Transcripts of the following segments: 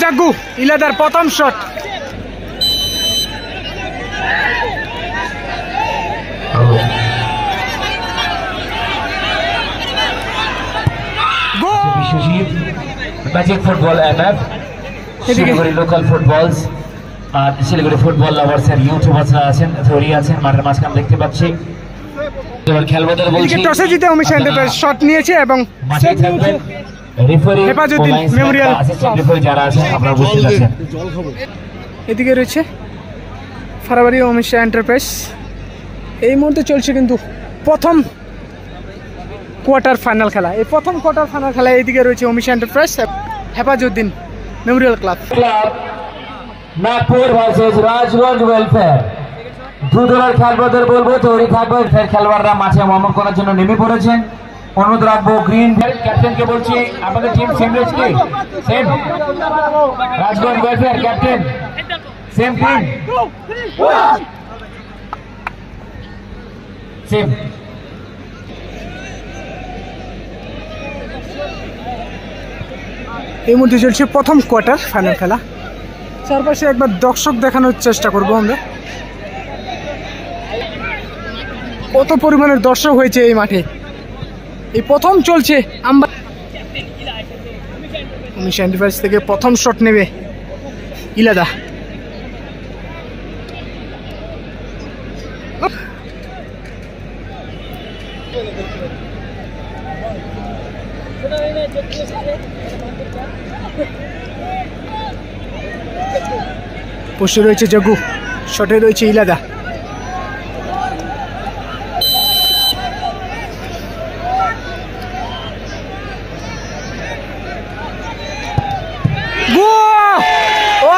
জাগ্গু, ইলাদার প্রথম শট। Magic football MF Siliguri local footballs আর শিলিগুড়ি ফুটবল লাভার্সের ইউটিউবার্সরা আছেন, থিওরি আছেন মাঠের মাঝখানে দেখতে পাচ্ছি। এবার খেলবদল বলছি, টসে জিতে উমেশ এন্টারপ্রাইজ শট নিয়েছে এবং রেফারি হেফাজুদ্দিন মেমোরিয়াল রেফারি যারা আছেন আপনারা উপস্থিত আছেন। এদিকে রয়েছে ফারাবাড়ি উমেশ এন্টারপ্রাইজ। এই মুহূর্তে চলছে কিন্তু প্রথম কোয়ার্টার ফাইনাল খেলা। এই প্রথম কোয়ার্টার ফাইনাল খেলা এইদিকে রয়েছে Umesh enterprise Hefazuddin memorial club. Nagpur versus Rajganj welfare. দু দলের খেলবদল বলবো, তৈরি থাকবে। ফের খেলোয়াড়রা মাঠে অমর করার জন্য নেমে পড়েছেন। অনুরোধ রাখবো গ্রিন ক্যাপ্টেনকে বলছি, আপনাদের টিম সেম রয়েছে কি? Same Rajganj welfare captain same team same. এই মুহূর্তে চলছে প্রথম কোয়ার্টার ফাইনাল খেলা। চারপাশে একবার দর্শক দেখানোর চেষ্টা করব আমরা, কত পরিমাণের দর্শক হয়েছে এই মাঠে। এই প্রথম চলছে উমেশ এন্টারপ্রাইজ থেকে প্রথম শট নেবে ইলাদা। পোস্টে রয়েছে জাগ্গু, শটে রয়েছে ইলাদা।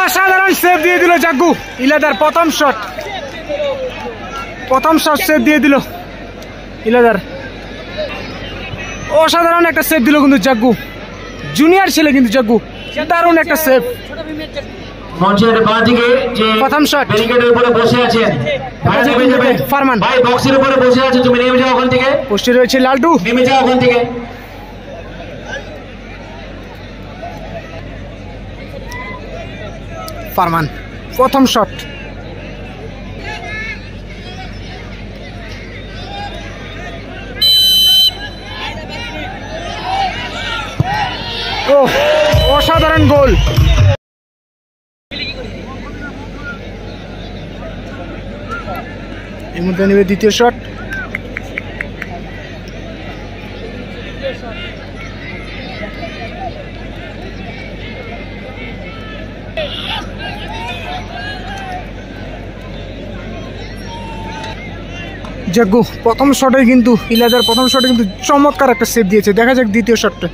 অসাধারণ সেভ দিয়ে দিল জাগ্গু, ইলাদার প্রথম শট সেভ দিয়ে দিল ইলাদার। অসাধারণ একটা সেভ দিল কিন্তু জাগ্গু, জুনিয়র ছেলে কিন্তু জাগ্গু, দারুণ একটা সেভ। মঞ্চের বাঁদিকে যে প্রথম শট ব্যারিকেডের উপরে বসে আছেন ফারমান ভাই, বক্সের উপরে বসে আছে, তুমি নেমে যাও ওখান থেকে। পোস্টে রয়েছে লালটু, নেমে যাও ওখান থেকে। ফারমান প্রথম শট। ও অসাধারণ গোল। এই মুহূর্তে নেবে দ্বিতীয় শট। জাগ্গু প্রথম শটে কিন্তু ইলাদার প্রথম শটে কিন্তু চমৎকার একটা সেভ দিয়েছে। দেখা যাক দ্বিতীয় শটটা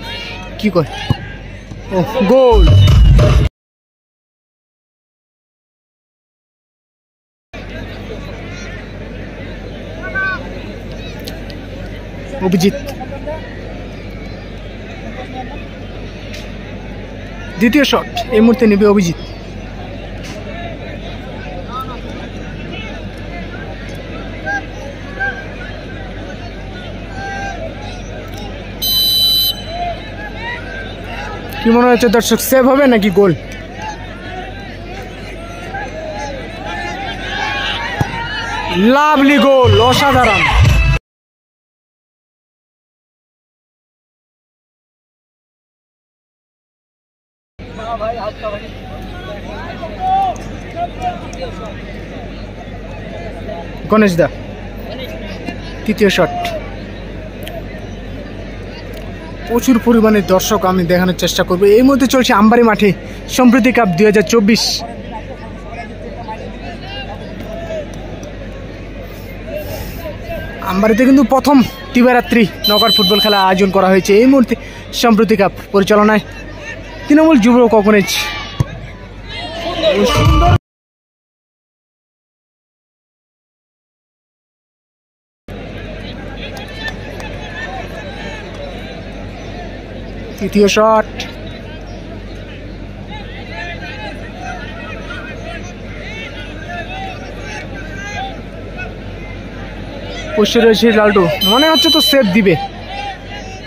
কি করে। ও গোল। অভিজিৎ দ্বিতীয় শট এই মুহূর্তে নেবে অভিজিৎ। কি মনে হচ্ছে দর্শক, সেভ হবে নাকি গোল? লাভলি গোল, অসাধারণ। গণেশ দা তৃতীয় শট। প্রচুর পরিমাণে দর্শক আমি দেখানোর চেষ্টা করবো। এই মুহূর্তে চলছে আমবাড়ি মাঠে সম্প্রীতি কাপ 2024। আমবাড়িতে কিন্তু প্রথম দিবারাত্রি নকআউট ফুটবল খেলা আয়োজন করা হয়েছে। এই মুহূর্তে সম্প্রীতি কাপ পরিচালনায় তৃণমূল যুব কংগ্রেস। তৃতীয় শট। পোস্টে রয়েছে লালটু, মনে হচ্ছে তো সেভ দিবে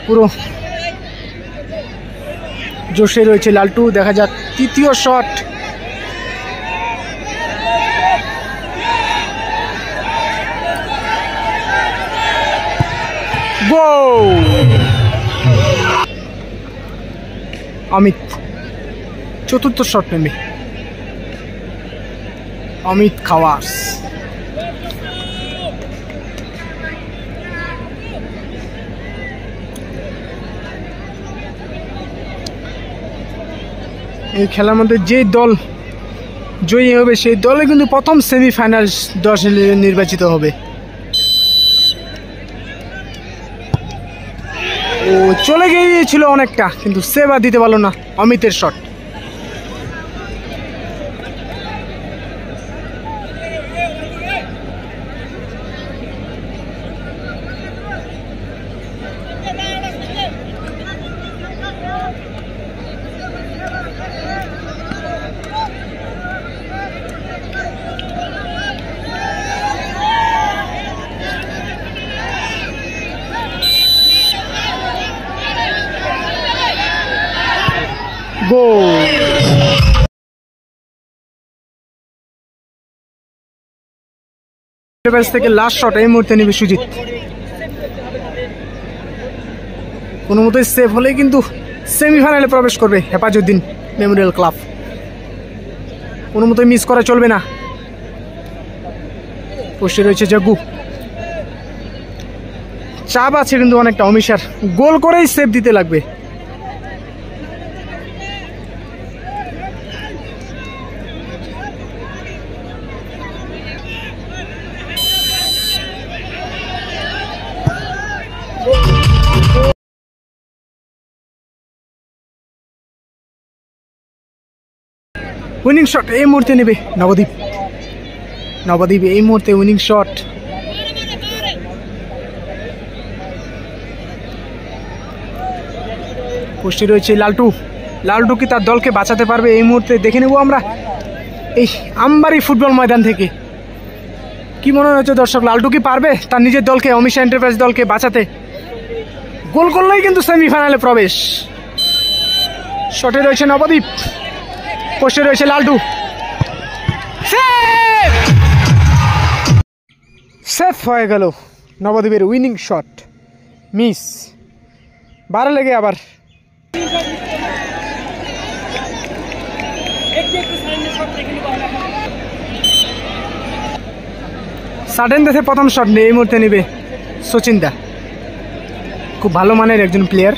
পুরো জোশে রয়েছে লালটু, দেখা যাক তৃতীয় শট। গোল! অমিত চতুর্থ শট নেবে, অমিত খাওয়াস। এই খেলার মধ্যে যে দল জয়ী হবে সেই দলে কিন্তু প্রথম সেমিফাইনাল 10 নির্বাচিত হবে। ও চলে গিয়েছিল অনেকটা, কিন্তু সেভ আর দিতে পারলো না অমিতের শট। থেকে লাস্ট শট এই মুহূর্তে নেবে সুজিত। কোনো মতোই সেভ হলে কিন্তু সেমিফাইনালে প্রবেশ করবে হেফাজউদ্দিন মেমোরিয়াল ক্লাব। কোনো মতোই মিস করা চলবে না। পোস্টে রয়েছে জাগু, চাপ আছে কিন্তু অনেকটা অমিশার, গোল করেই সেভ দিতে লাগবে। উইনিং শট এই মুহূর্তে নেবে নবদ্বীপ। নবদ্বীপ এই মুহূর্তে উইনিং শট। পোস্টে রয়েছে লালটু, লালটু কি তার দলকে বাঁচাতে পারবে এই মুহূর্তে দেখে নেব আমরা এই আমবাড়ি ফুটবল ময়দান থেকে। কি মনে হচ্ছে দর্শক, লালটু কি পারবে তার নিজের দলকে, অমিশা এন্টারপ্রাইজ দলকে বাঁচাতে? গোল করলেই কিন্তু সেমিফাইনালে প্রবেশ। শটে রয়েছে নবদ্বীপ, পোস্টে রয়েছে লালটু, সেফ হয়ে গেল নবদ্বীপের উইনিং শট। মিস, বারে লেগে আবার সাডেন ডেথে প্রথম শট নেই এই মুহূর্তে নেবে সচিন দা। খুব ভালো মানের একজন প্লেয়ার,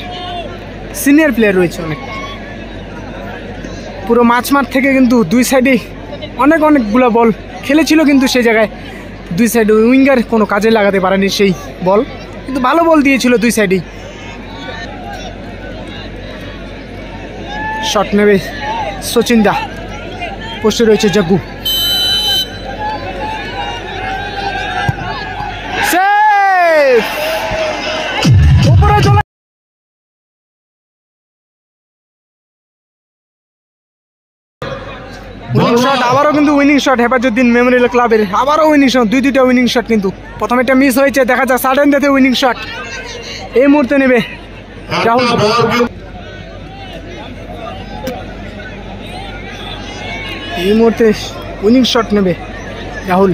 সিনিয়র প্লেয়ার রয়েছে অনেক। পুরো মাঠ থেকে কিন্তু দুই সাইডে অনেকগুলো বল খেলেছিল, কিন্তু সেই জায়গায় দুই সাইডে উইঙ্গার কোনো কাজে লাগাতে পারেনি সেই বল, কিন্তু ভালো বল দিয়েছিল দুই সাইডেই। শট নেবে সচিন দা, পোস্টে রয়েছে জাগু, উপরে চলে উইনিং শট। আবারও কিন্তু উইনিং শট হেফাজউদ্দিন মেমোরিয়াল ক্লাবের, আবারও উইনিং শট, দুইটা উইনিং শট। কিন্তু প্রথমে একটা মিস হয়েছে, দেখা যায় সাডেন ডেথে উইনিং শট এই মুহূর্তে নেবে রাহুল। এই মুহূর্তে উইনিং শট নেবে রাহুল।